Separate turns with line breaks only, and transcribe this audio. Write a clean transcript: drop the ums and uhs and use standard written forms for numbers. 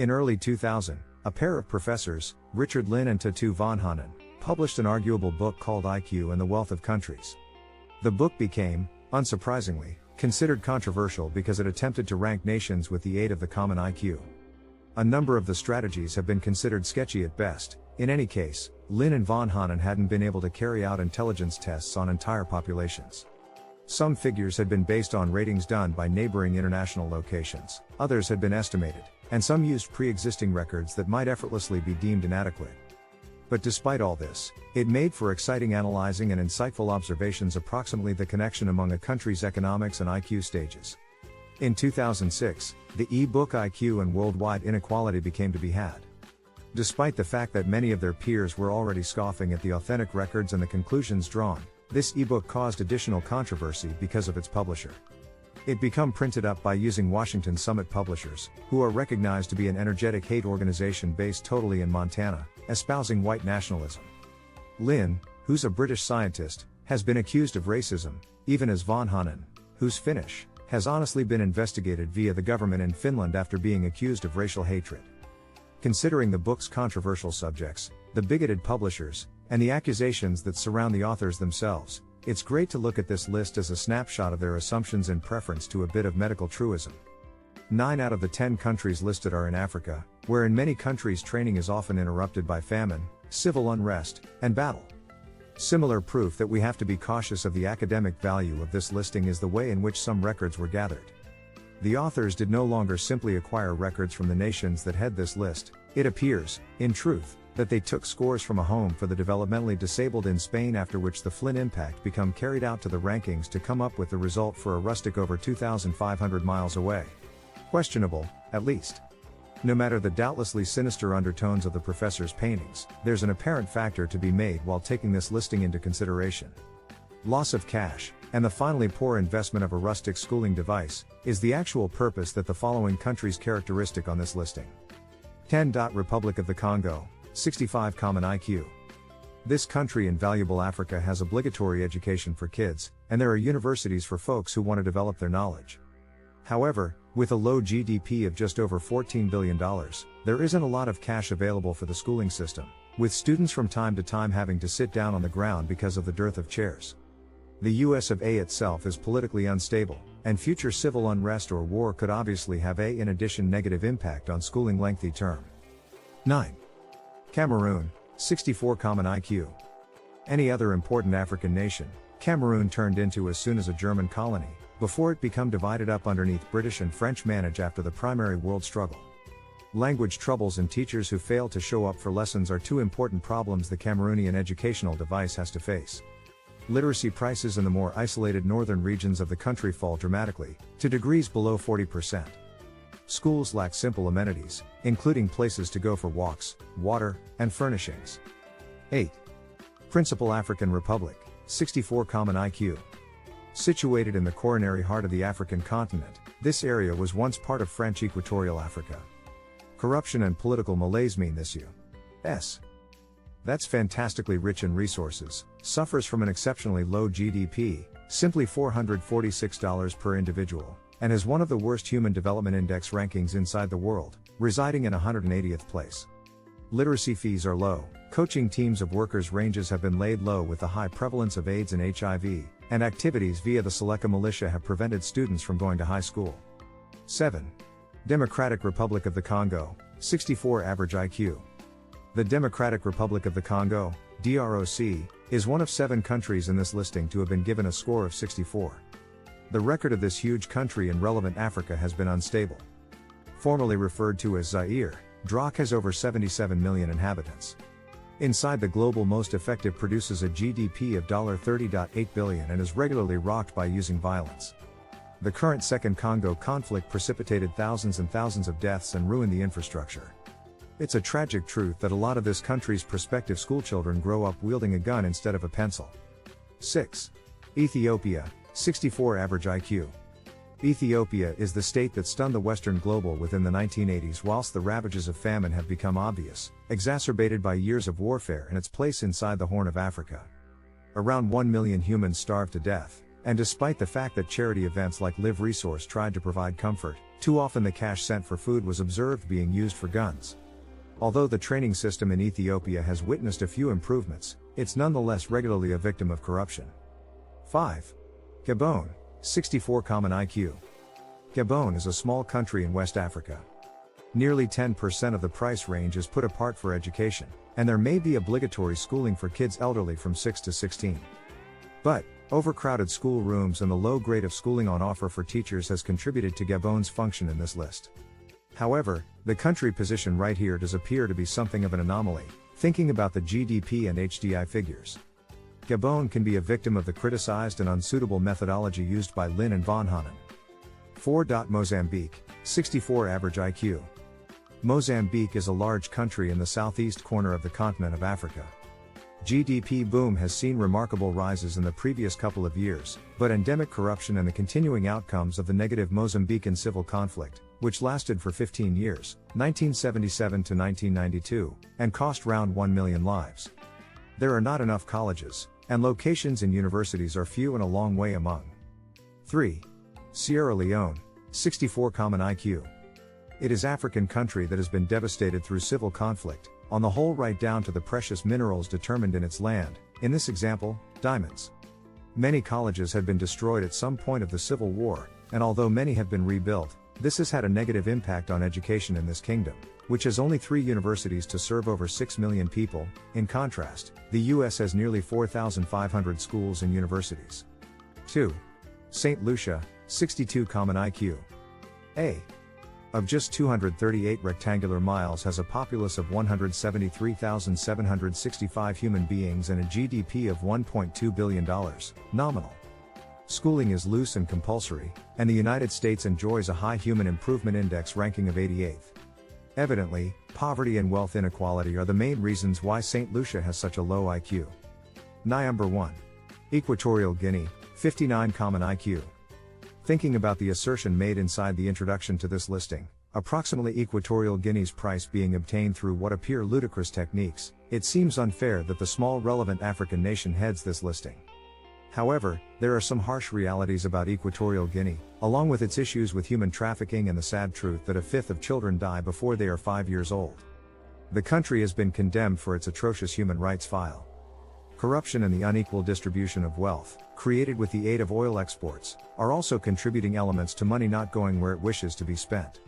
In early 2000, a pair of professors, Richard Lynn and Tatu van Hanen, published an arguable book called IQ and the Wealth of Countries. The book became, unsurprisingly, considered controversial because it attempted to rank nations with the aid of the common IQ. A number of the strategies have been considered sketchy at best. In any case, Lynn and van Hanen hadn't been able to carry out intelligence tests on entire populations. Some figures had been based on ratings done by neighboring international locations, others had been estimated, and some used pre-existing records that might effortlessly be deemed inadequate. But despite all this, it made for exciting analyzing and insightful observations approximately the connection among a country's economics and IQ stages. In 2006, the e-book IQ and Worldwide Inequality became to be had. Despite the fact that many of their peers were already scoffing at the authentic records and the conclusions drawn, this ebook caused additional controversy because of its publisher. It became printed up by using Washington Summit Publishers, who are recognized to be an energetic hate organization based totally in Montana, espousing white nationalism. Lynn, who's a British scientist, has been accused of racism, even as van Hanen, who's Finnish, has honestly been investigated via the government in Finland after being accused of racial hatred. Considering the book's controversial subjects, the bigoted publishers, and the accusations that surround the authors themselves, it's great to look at this list as a snapshot of their assumptions in preference to a bit of medical truism. 9 out of the 10 countries listed are in Africa, where in many countries training is often interrupted by famine, civil unrest, and battle. Similar proof that we have to be cautious of the academic value of this listing is the way in which some records were gathered. The authors did no longer simply acquire records from the nations that head this list. It appears, in truth, that they took scores from a home for the developmentally disabled in Spain, after which the Flynn impact became carried out to the rankings to come up with the result for a rustic over 2,500 miles away. Questionable, at least. No matter the doubtlessly sinister undertones of the professor's paintings, there's an apparent factor to be made while taking this listing into consideration. Loss of cash, and the finally poor investment of a rustic schooling device, is the actual purpose that the following countries characteristic on this listing. 10. Republic of the Congo, 65 common IQ. This country in valuable Africa has obligatory education for kids, and there are universities for folks who want to develop their knowledge. However, with a low GDP of just over $14 billion, there isn't a lot of cash available for the schooling system, with students from time to time having to sit down on the ground because of the dearth of chairs. The US of A itself is politically unstable, and future civil unrest or war could obviously have in addition negative impact on schooling lengthy term. 9. Cameroon, 64 common IQ. Any other important African nation, Cameroon turned into as soon as a German colony, before it became divided up underneath British and French manage after the primary world struggle. Language troubles and teachers who fail to show up for lessons are two important problems the Cameroonian educational device has to face. Literacy prices in the more isolated northern regions of the country fall dramatically, to degrees below 40%. Schools lack simple amenities, including places to go for walks, water, and furnishings. 8. Principal African Republic, 64 common IQ. Situated in the coronary heart of the African continent, this area was once part of French Equatorial Africa. Corruption and political malaise mean this U.S. that's fantastically rich in resources, suffers from an exceptionally low GDP, simply $446 per individual, and has one of the worst Human Development Index rankings inside the world, residing in 180th place. Literacy fees are low, coaching teams of workers' ranges have been laid low with the high prevalence of AIDS and HIV, and activities via the Seleka militia have prevented students from going to high school. 7. Democratic Republic of the Congo, 64 average IQ. The Democratic Republic of the Congo, DROC, is one of 7 countries in this listing to have been given a score of 64. The record of this huge country in relevant Africa has been unstable. Formerly referred to as Zaire, DROC has over 77 million inhabitants. Inside the global most effective produces a GDP of $30.8 billion and is regularly rocked by using violence. The current Second Congo conflict precipitated thousands and thousands of deaths and ruined the infrastructure. It's a tragic truth that a lot of this country's prospective schoolchildren grow up wielding a gun instead of a pencil. 6. Ethiopia, 64 average IQ. Ethiopia is the state that stunned the Western global within the 1980s whilst the ravages of famine have become obvious, exacerbated by years of warfare and its place inside the Horn of Africa. Around 1 million humans starved to death, And despite the fact that charity events like Live Resource tried to provide comfort, too often the cash sent for food was observed being used for guns. Although the training system in Ethiopia has witnessed a few improvements, it's nonetheless regularly a victim of corruption. 5. Gabon, 64 common IQ. Gabon is a small country in West Africa. Nearly 10% of the price range is put apart for education, and there may be obligatory schooling for kids elderly from 6 to 16. But, overcrowded school rooms and the low grade of schooling on offer for teachers has contributed to Gabon's function in this list. However, the country position right here does appear to be something of an anomaly, thinking about the GDP and HDI figures. Gabon can be a victim of the criticized and unsuitable methodology used by Lin and von Hanen. 4. Mozambique, 64 average IQ. Mozambique is a large country in the southeast corner of the continent of Africa. GDP boom has seen remarkable rises in the previous couple of years, but endemic corruption and the continuing outcomes of the negative Mozambican civil conflict, which lasted for 15 years, 1977 to 1992, and cost round 1 million lives. There are not enough colleges, and locations in universities are few and a long way among. 3. Sierra Leone, 64 common IQ. It is an African country that has been devastated through civil conflict, on the whole right down to the precious minerals determined in its land, in this example, diamonds. Many colleges have been destroyed at some point of the Civil War, and although many have been rebuilt, this has had a negative impact on education in this kingdom, which has only 3 universities to serve over 6 million people. In contrast, the US has nearly 4,500 schools and universities. 2. St. Lucia, 62 common IQ. Of just 238 rectangular miles has a populace of 173,765 human beings and a GDP of $1.2 billion, nominal. Schooling is loose and compulsory, and the United States enjoys a high Human Improvement Index ranking of 88th. Evidently, poverty and wealth inequality are the main reasons why St. Lucia has such a low IQ. Number 1. Equatorial Guinea, 59 common IQ. Thinking about the assertion made inside the introduction to this listing, approximately Equatorial Guinea's price being obtained through what appear ludicrous techniques, it seems unfair that the small relevant African nation heads this listing. However, there are some harsh realities about Equatorial Guinea, along with its issues with human trafficking and the sad truth that a fifth of children die before they are 5 years old. The country has been condemned for its atrocious human rights file. Corruption and the unequal distribution of wealth, created with the aid of oil exports, are also contributing elements to money not going where it wishes to be spent.